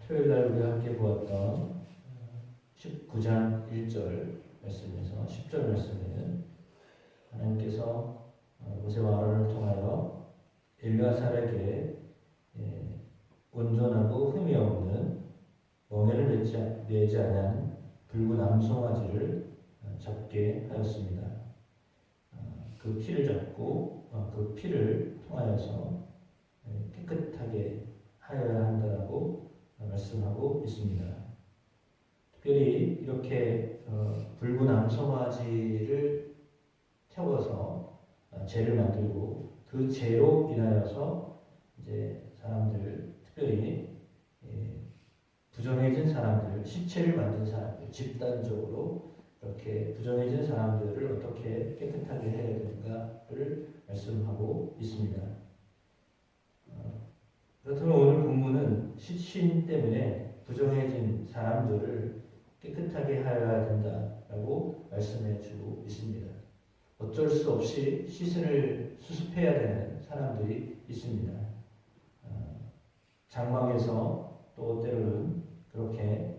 토요일날 우리가 함께 보았던 19장 1절 말씀에서 10절 말씀에는 하나님께서 모세와 아론을 통하여 엘르아살에게 온전하고 흠이 없는 멍에를 매지 않은 붉은 암송아지를 잡게 하였습니다. 그 피를 잡고 그 피를 통하여서 깨끗하게 하여야 한다고 말씀하고 있습니다. 특별히 이렇게 붉은 암송아지를 태워서 재를 만들고 그 재로 인하여서 이제 사람들, 특별히 부정해진 사람들, 시체를 만든 사람들, 집단적으로 이렇게 부정해진 사람들을 어떻게 깨끗하게 해야 되는가를 말씀하고 있습니다. 그렇다면 오늘 본문은 신 때문에 부정해진 사람들을 깨끗하게 하여야 된다라고 말씀해 주고 있습니다. 어쩔 수 없이 시신을 수습해야 되는 사람들이 있습니다. 장막에서 또 때로는 그렇게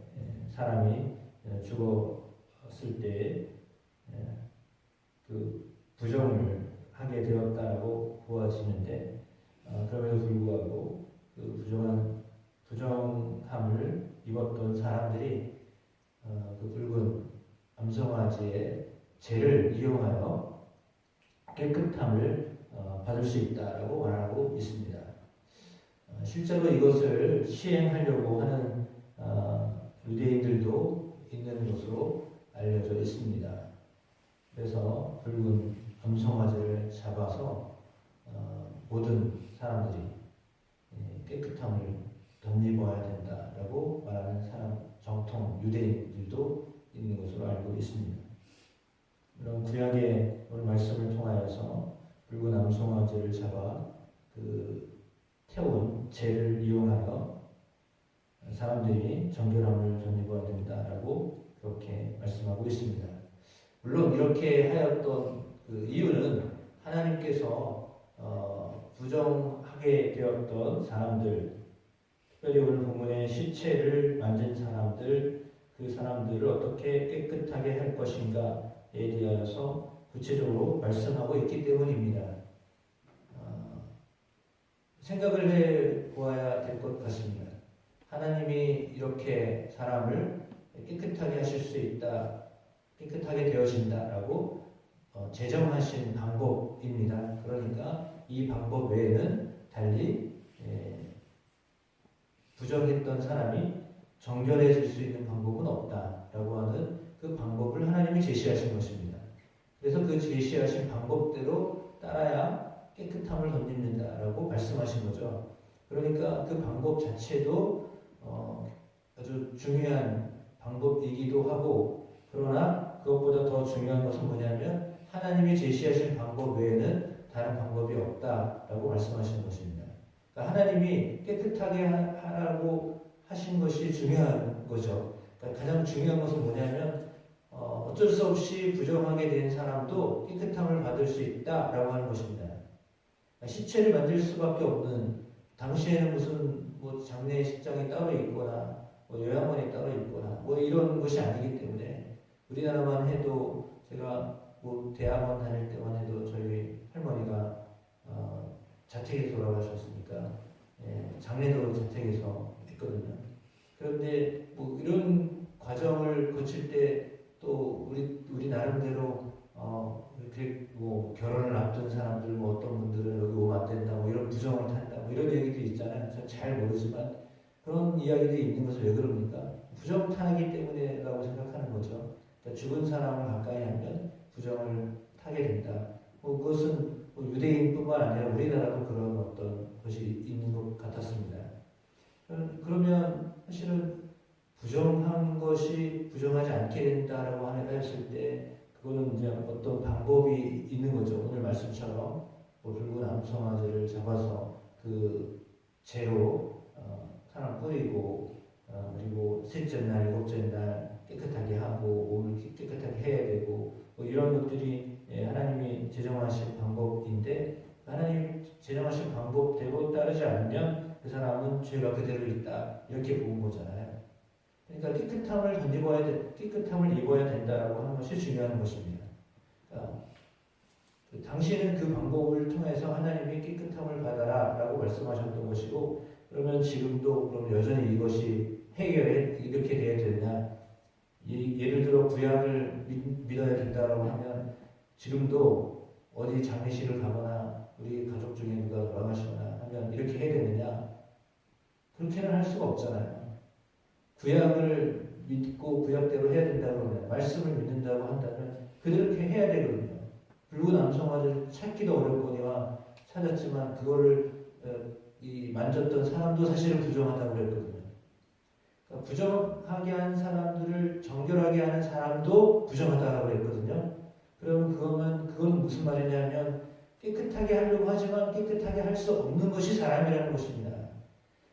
사람이 죽었을 때 그 부정을 하게 되었다고 보아지는데 그럼에도 불구하고 그 부정함을 입었던 사람들이 그 붉은 암송아지의 재를 이용하여 깨끗함을 받을 수 있다라고 말하고 있습니다. 실제로 이것을 시행하려고 하는 유대인들도 있는 것으로 알려져 있습니다. 그래서 붉은 암송아지를 잡아서 모든 사람들이 깨끗함을 덧입어야 된다라고 말하는 사람, 정통 유대인들도 있는 것으로 알고 있습니다. 이런 구약의 오늘 말씀을 통하여서 붉은 암송아지를 잡아 그 태운 재를 이용하여 사람들이 정결함을 덧입어야 된다라고 그렇게 말씀하고 있습니다. 물론 이렇게 하였던 그 이유는 하나님께서 부정하게 되었던 사람들, 특별히 오늘 본문의 시체를 만진 사람들, 그 사람들을 어떻게 깨끗하게 할 것인가에 대해서 구체적으로 말씀하고 있기 때문입니다. 생각을 해 보아야 될 것 같습니다. 하나님이 이렇게 사람을 깨끗하게 하실 수 있다, 깨끗하게 되어진다라고 제정하신 방법입니다. 그러니까 이 방법 외에는 달리 부정했던 사람이 정결해질 수 있는 방법은 없다라고 하는 그 방법을 하나님이 제시하신 것입니다. 그래서 그 제시하신 방법대로 따라야 깨끗함을 덧입는다라고 말씀하신 거죠. 그러니까 그 방법 자체도 아주 중요한 방법이기도 하고, 그러나 그것보다 더 중요한 것은 뭐냐면 하나님이 제시하신 방법 외에는 다른 방법이 없다라고 말씀하시는 것입니다. 그러니까 하나님이 깨끗하게 하라고 하신 것이 중요한 거죠. 그러니까 가장 중요한 것은 뭐냐면 어쩔 수 없이 부정하게 된 사람도 깨끗함을 받을 수 있다라고 하는 것입니다. 시체를 만들 수밖에 없는, 당시에는 무슨 장례식장이 따로 있거나 요양원이 따로 있거나 이런 것이 아니기 때문에, 우리나라만 해도 제가 대학원 다닐 때만 해도 저희 할머니가 자택에 돌아가셨으니까 장례도 자택에서 했거든요. 그런데 이런 과정을 거칠 때 또 우리 나름대로 이렇게 결혼을 앞둔 사람들, 어떤 분들은 여기 오면 안 된다, 이런 부정을 탄다, 이런 얘기도 있잖아요. 전 잘 모르지만 그런 이야기들이 있는 것은 왜 그럽니까? 부정 타기 때문이라고 생각하는 거죠. 그러니까 죽은 사람을 가까이 하면 부정을 타게 된다. 그것은 유대인뿐만 아니라 우리나라도 그런 어떤 것이 있는 것 같았습니다. 그러면 사실은 부정한 것이 부정하지 않게 된다라고 하였을 때, 그거는 이제 어떤 방법이 있는 거죠. 오늘 말씀처럼 붉은 암송아지를 잡아서 그 재로 사람 뿌리고, 그리고 셋째 날, 일곱째 날 깨끗하게 하고, 몸을 깨끗하게 해야 되고, 이런 것들이 하나님이 제정하신 방법인데, 하나님 제정하신 방법대로 따르지 않으면 그 사람은 죄가 그대로 있다. 이렇게 보는 거잖아요. 그러니까 깨끗함을 입어야 된다라고 하는 것이 중요한 것입니다. 그러니까 당시에는 그 방법을 통해서 하나님이 깨끗함을 받아라라고 말씀하셨던 것이고, 그러면 지금도 그럼 여전히 이것이 해결해 이렇게 돼야 되느냐? 예를 들어 구약을 믿어야 된다라고 하면 지금도 어디 장례식을 가거나 우리 가족 중에 누가 돌아가시거나 하면 이렇게 해야 되느냐? 그렇게는 할 수가 없잖아요. 구약을 믿고 구약대로 해야 된다고 하면, 말씀을 믿는다고 한다면 그렇게 해야 되거든요. 붉은 암송아지를 찾기도 어렵거니와 찾았지만 그거를 이 만졌던 사람도 사실은 부정하다고 그랬거든요. 그러니까 부정하게 한 사람들을 정결하게 하는 사람도 부정하다고 그랬거든요. 그러면 그건 무슨 말이냐면 깨끗하게 하려고 하지만 깨끗하게 할 수 없는 것이 사람이라는 것입니다.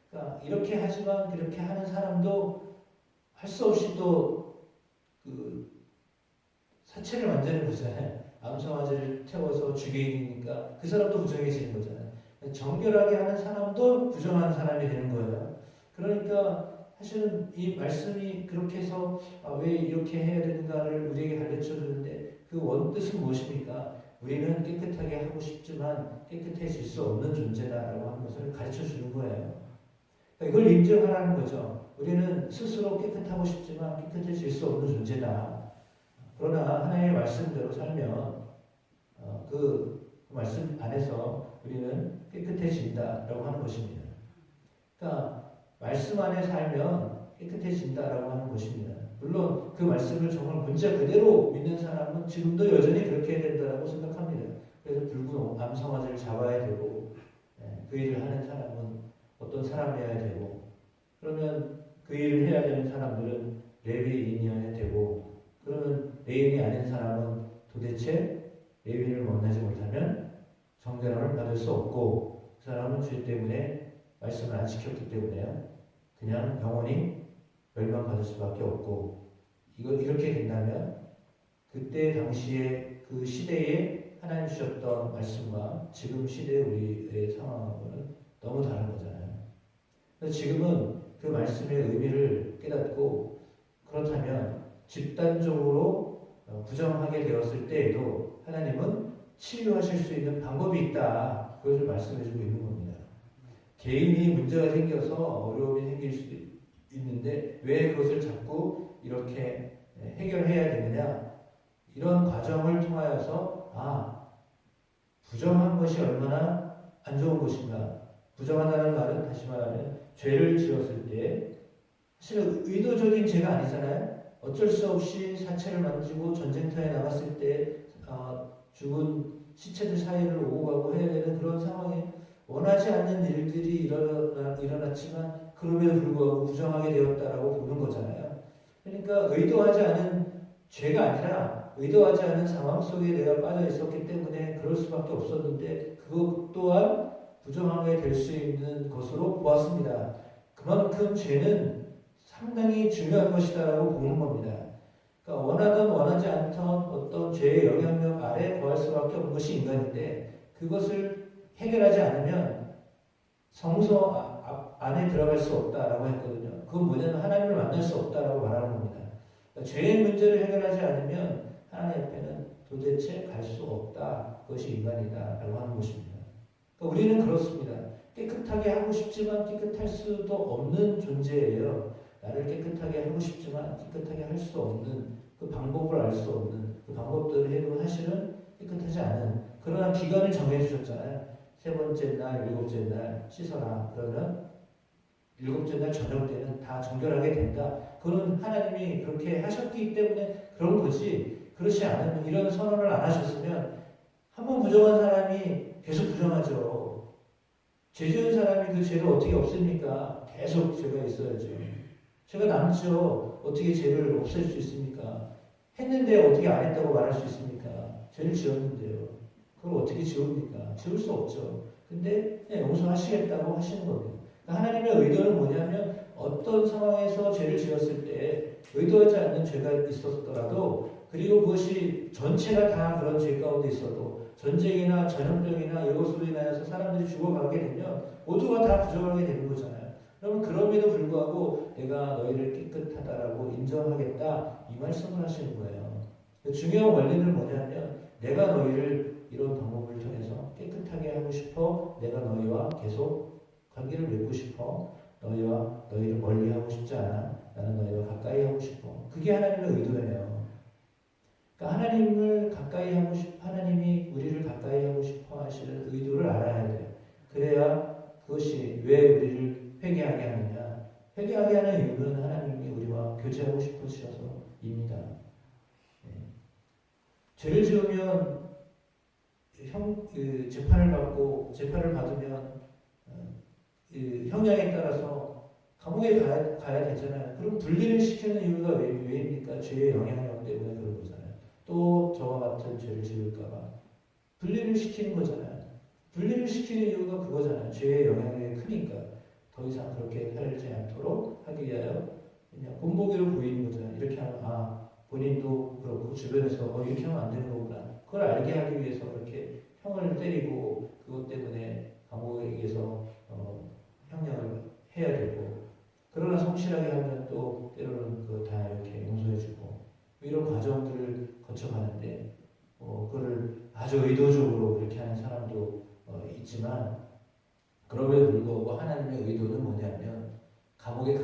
그러니까 이렇게 하지만 그렇게 하는 사람도 할 수 없이 또 그 사체를 만드는 거잖아요. 암송아지를 태워서 죽이니까 그 사람도 부정해지는 거잖아요. 정결하게 하는 사람도 부정하는 사람이 되는 거예요. 그러니까 사실은 이 말씀이 그렇게 해서 왜 이렇게 해야 되는가를 우리에게 가르쳐 주는데 그 원뜻은 무엇입니까? 우리는 깨끗하게 하고 싶지만 깨끗해질 수 없는 존재다라고 하는 것을 가르쳐 주는 거예요. 그러니까 이걸 인정하라는 거죠. 우리는 스스로 깨끗하고 싶지만 깨끗해질 수 없는 존재다. 그러나 하나님의 말씀대로 살면 그 말씀 안에서 우리는 깨끗해진다라고 하는 것입니다. 그러니까 말씀 안에 살면 깨끗해진다라고 하는 것입니다. 물론 그 말씀을 정말 문자 그대로 믿는 사람은 지금도 여전히 그렇게 해야 된다고 생각합니다. 그래서 붉은 암송아지를 잡아야 되고 그 일을 하는 사람은 어떤 사람이어야 되고, 그러면 그 일을 해야 되는 사람들은 레위인이어야 되고, 그러면 레위인이 아닌 사람은 도대체 레위인을 만나지 못하면 정결함을 받을 수 없고, 그 사람은 죄 때문에 말씀을 안 지켰기 때문에 그냥 영원히 멸망받을 수밖에 없고, 이렇게 된다면 그때 당시에 그 시대에 하나님 주셨던 말씀과 지금 시대의 우리의 상황하고는 너무 다른 거잖아요. 그래서 지금은 그 말씀의 의미를 깨닫고, 그렇다면 집단적으로 부정하게 되었을 때에도 하나님은 치유하실 수 있는 방법이 있다. 그것을 말씀해주고 있는 겁니다. 개인이 문제가 생겨서 어려움이 생길 수도 있는데 왜 그것을 자꾸 이렇게 해결해야 되느냐? 이런 과정을 통하여서 부정한 것이 얼마나 안 좋은 것인가? 부정하다는 말은 다시 말하면 죄를 지었을 때 사실 의도적인 죄가 아니잖아요. 어쩔 수 없이 사체를 만지고 전쟁터에 나갔을 때 죽은 시체들 사이를 오고 가고 해야 되는 그런 상황에 원하지 않는 일들이 일어났지만 그럼에도 불구하고 부정하게 되었다라고 보는 거잖아요. 그러니까 의도하지 않은 죄가 아니라 의도하지 않은 상황 속에 내가 빠져 있었기 때문에 그럴 수밖에 없었는데 그것 또한 부정하게 될 수 있는 것으로 보았습니다. 그만큼 죄는 상당히 중요한 것이다라고 보는 겁니다. 그러니까 원하든 원하지 않던 어떤 죄의 영향력 아래 거할 수밖에 없는 것이 인간인데, 그것을 해결하지 않으면 성소 안에 들어갈 수 없다라고 했거든요. 그건 뭐냐면 하나님을 만날 수 없다라고 말하는 겁니다. 그러니까 죄의 문제를 해결하지 않으면 하나님 옆에는 도대체 갈 수 없다. 그것이 인간이다라고 하는 것입니다. 그러니까 우리는 그렇습니다. 깨끗하게 하고 싶지만 깨끗할 수도 없는 존재예요. 나를 깨끗하게 하고 싶지만 깨끗하게 할 수 없는, 그 방법을 알 수 없는, 그 방법들을 해도 사실은 깨끗하지 않은, 그러나 기간을 정해주셨잖아요. 세 번째 날, 일곱째 날 씻어라. 그러면 일곱째 날 저녁 때는 다 정결하게 된다. 그건 하나님이 그렇게 하셨기 때문에 그런 거지. 그렇지 않으면, 이런 선언을 안 하셨으면 한 번 부정한 사람이 계속 부정하죠. 죄 지은 사람이 그 죄를 어떻게 없앱니까? 계속 죄가 있어야죠. 죄가 남죠. 어떻게 죄를 없앨 수 있습니까? 했는데 어떻게 안 했다고 말할 수 있습니까? 죄를 지었는데요. 그걸 어떻게 지웁니까? 지울 수 없죠. 근데 그냥 용서하시겠다고 하시는 겁니다. 그러니까 하나님의 의도는 뭐냐면 어떤 상황에서 죄를 지었을 때 의도하지 않는 죄가 있었더라도, 그리고 그것이 전체가 다 그런 죄 가운데 있어도 전쟁이나 전염병이나 이것으로 인하여서 사람들이 죽어가게 되면 모두가 다 부정하게 되는 거잖아요. 그러면 그럼에도 불구하고 내가 너희를 깨끗하다라고 인정하겠다 이 말씀을 하시는 거예요. 중요한 원리는 뭐냐면 내가 너희를 이런 방법을 통해서 깨끗하게 하고 싶어. 내가 너희와 계속 관계를 맺고 싶어. 너희와 너희를 멀리하고 싶지 않아. 나는 너희와 가까이 하고 싶어. 그게 하나님의 의도예요. 그러니까 하나님을 가까이 하고 하나님이 우리를 가까이 하고 싶어 하시는 의도를 알아야 돼요. 그래야 그것이 왜 우리를 회개하게 하느냐. 회개하게 하는 이유는 하나님이 우리와 교제하고 싶으셔서입니다. 네. 죄를 지으면 재판을 받으면 형량에 따라서 감옥에 가야 되잖아요. 그럼 분리를 시키는 이유가 왜입니까? 죄의 영향력 때문에 그런 거잖아요. 또 저와 같은 죄를 지을까봐 분리를 시키는 거잖아요. 분리를 시키는 이유가 그거잖아요. 죄의 영향력이 크니까 더 이상 그렇게 살지 않도록 하기 위하여 그냥 본보기로 보이는 거잖아요. 이렇게 하면 본인도 그렇고 주변에서 이렇게 하면 안 되는 거구나. 그걸 알게 하기 위해서 그렇게 형을 때리고 그것 때문에 감옥에서 형량을 해야 되고 그러나 성실하게 하면 또 때로는 그거 다 이렇게 용서해주고 이런 과정들을 거쳐가는데 그걸 아주 의도적으로 그렇게 하는 사람도 있지만 그럼에도 불구하고 하나님의 의도는 뭐냐면 감옥에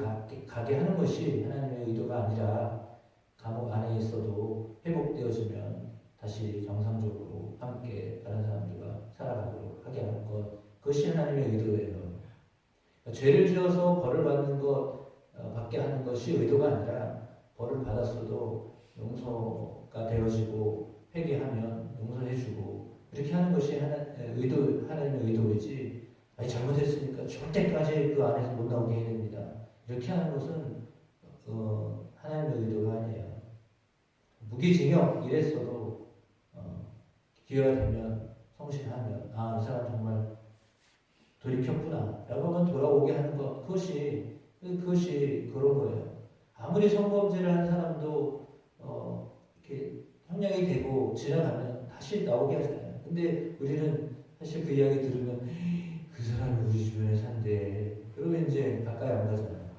가게 하는 것이 하나님의 의도가 아니라 감옥 안에 있어도 회복되어지면 다시 정상적으로 함께 다른 사람들과 살아가도록 하게 하는 것 그것이 하나님의 의도예요. 그러니까 죄를 지어서 벌을 받는 것 받게 하는 것이 의도가 아니라 벌을 받았어도 용서가 되어지고 회개하면 용서해주고 이렇게 하는 것이 하나님의 의도이지 잘못했으니까 절대까지 그 안에서 못 나오게 해야 됩니다. 이렇게 하는 것은 하나님의 의도가 아니에요. 무기징역 이랬어도 기회가 되면 성실하면 이 사람 정말 돌이켰구나 라고 하면 돌아오게 하는 것 그것이 그런 거예요. 아무리 성범죄를 한 사람도 이렇게 형량이 되고 지나가면 다시 나오게 하잖아요. 근데 우리는 사실 그 이야기 들으면 그 사람이 우리 주변에 산대 그러면 이제 가까이 안 가잖아요.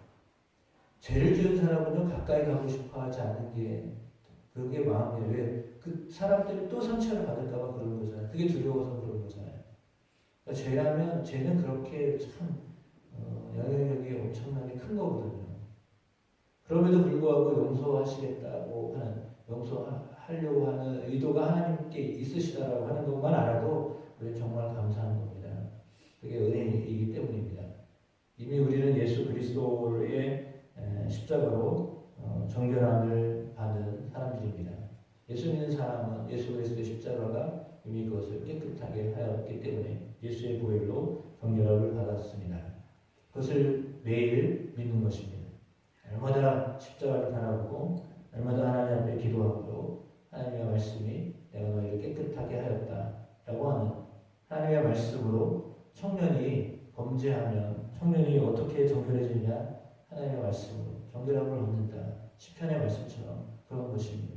죄를 지은 사람은요 가까이 가고 싶어 하지 않는 게 그게 마음이에요. 왜? 그 사람들이 또 상처를 받을까봐 그런 거잖아요. 그게 두려워서 그런 거잖아요. 그러니까 죄는 그렇게 참 영향력이 엄청나게 큰 거거든요. 그럼에도 불구하고 용서하시겠다고 하는 용서하려고 하는 의도가 하나님께 있으시다라고 하는 것만 알아도 우리는 정말 감사한 겁니다. 그게 은혜이기 때문입니다. 이미 우리는 예수 그리스도의 십자가로 정결함을 받은 사람들입니다. 예수 믿는 사람은 예수 그리스도의 십자가가 이미 그것을 깨끗하게 하였기 때문에 예수의 보혈로 정결함을 받았습니다. 그것을 매일 믿는 것입니다. 날마다 십자가를 바라보고 날마다 하나님 앞에 기도하고 하나님의 말씀이 내가 너희를 깨끗하게 하였다라고 하는 하나님의 말씀으로 청년이 범죄하면 청년이 어떻게 정결해지냐 하나님의 말씀으로 정결함을 얻는다. 시편의 말씀처럼 그런 것입니다.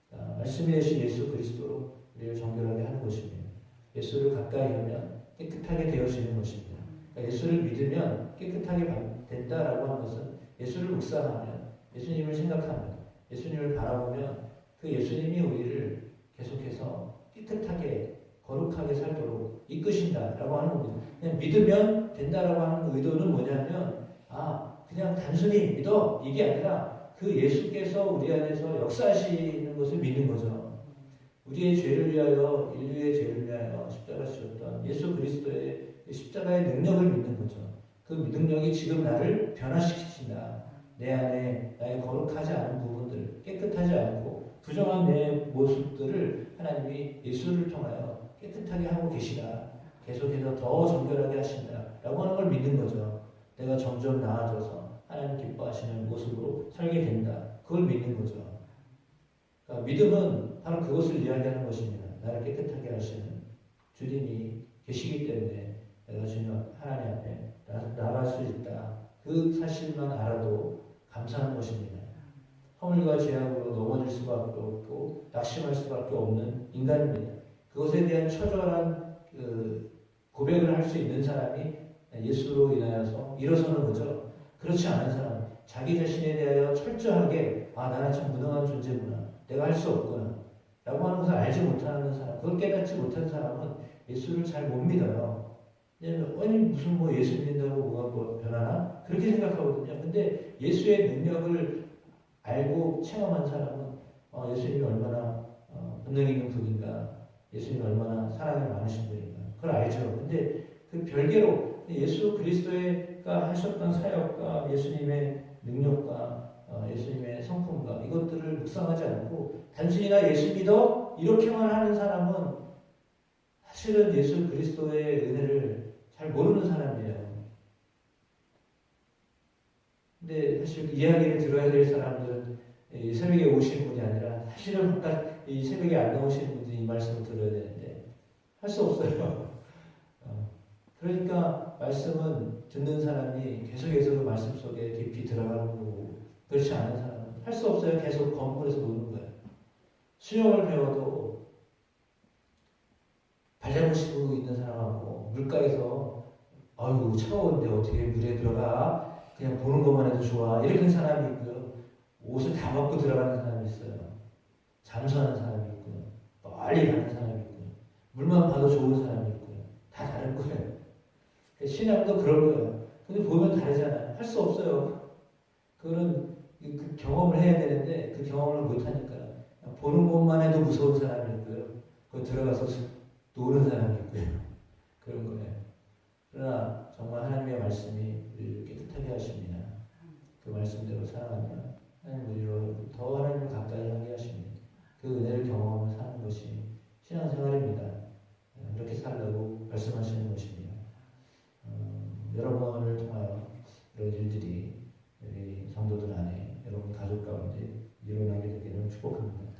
그러니까 말씀이 되신 예수 그리스도로 우리를 정결하게 하는 것입니다. 예수를 가까이 하면 깨끗하게 되어지는 것입니다. 그러니까 예수를 믿으면 깨끗하게 된다라고 하는 것은 예수를 묵상하면 예수님을 생각하면 예수님을 바라보면 그 예수님이 우리를 계속해서 깨끗하게 거룩하게 살도록 이끄신다라고 하는 겁니다. 그냥 믿으면 된다라고 하는 의도는 뭐냐면 그냥 단순히 믿어 이게 아니라 그 예수께서 우리 안에서 역사하시는 것을 믿는 거죠. 우리의 죄를 위하여 인류의 죄를 위하여 십자가 지셨던 예수 그리스도의 십자가의 능력을 믿는 거죠. 그 능력이 지금 나를 변화시키신다. 내 안에 나의 거룩하지 않은 부분들, 깨끗하지 않고 부정한 내 모습들을 하나님이 예수를 통하여 깨끗하게 하고 계시다. 계속해서 더 정결하게 하신다. 라고 하는 걸 믿는 거죠. 내가 점점 나아져서 하나님 기뻐하시는 모습으로 살게 된다. 그걸 믿는 거죠. 그러니까 믿음은 바로 그것을 이야기하는 것입니다. 나를 깨끗하게 하시는 주님이 계시기 때문에 내가 주님 하나님 앞에 나갈 수 있다. 그 사실만 알아도 감사한 것입니다. 허물과 죄악으로 넘어질 수밖에 없고 낙심할 수밖에 없는 인간입니다. 그것에 대한 처절한 고백을 할 수 있는 사람이 예수로 인하여서 일어서는 거죠. 그렇지 않은 사람, 자기 자신에 대하여 철저하게 나는 참 무능한 존재구나, 내가 할 수 없구나 라고 하는 것을 알지 못하는 사람, 그걸 깨닫지 못한 사람은 예수를 잘 못 믿어요. 아니 무슨 뭐 예수 믿는다고 뭐가 뭐 변하나? 그렇게 생각하거든요. 근데 예수의 능력을 알고 체험한 사람은 예수님이 얼마나 권능 있는 분인가, 예수님이 얼마나 사랑이 많으신 분인가 그걸 알죠. 근데 그 별개로 예수 그리스도가 하셨던 사역과 예수님의 능력과 예수님의 성품과 이것들을 묵상하지 않고 단순히 나 예수 믿어 이렇게만 하는 사람은 사실은 예수 그리스도의 은혜를 잘 모르는 사람이에요. 근데 사실 그 이야기를 들어야 될 사람들은 이 새벽에 오신 분이 아니라 사실은 이 새벽에 안 나오시는 분들이 이 말씀을 들어야 되는데 할 수 없어요. 그러니까 말씀은 듣는 사람이 계속해서 그 말씀 속에 깊이 들어가는 거고, 그렇지 않은 사람은 할 수 없어요. 계속 건물에서 노는 거예요. 수영을 배워도 발자국 있는 사람하고 물가에서 아이고 차가운데 어떻게 물에 들어가, 그냥 보는 것만 해도 좋아 이렇게 하는 사람이 있고요. 옷을 다 벗고 들어가는 사람이 있어요. 잠수하는 사람이 있고요. 빨리 가는 사람이 있고요. 물만 봐도 좋은 사람이 있고요. 다 다른 거예요. 신앙도 그럴 거예요. 근데 보면 다르잖아요. 할 수 없어요. 그거는 그 경험을 해야 되는데 그 경험을 못하니까 보는 것만 해도 무서운 사람이 있고요. 그 들어가서 노는 사람이 있고요. 그런 거예요. 그러나 정말 하나님의 말씀이 우리를 깨끗하게 하십니다. 그 말씀대로 살아가면 하나님 우리로 더 하나님을 가까이 하게 하십니다. 그 은혜를 경험하며 사는 것이 신앙생활입니다. 이렇게 살라고 말씀하시는 것입니다. 여러분을 통하여 이런 일들이 우리 성도들 안에 여러분 가족 가운데 일어나게 되기를 축복합니다.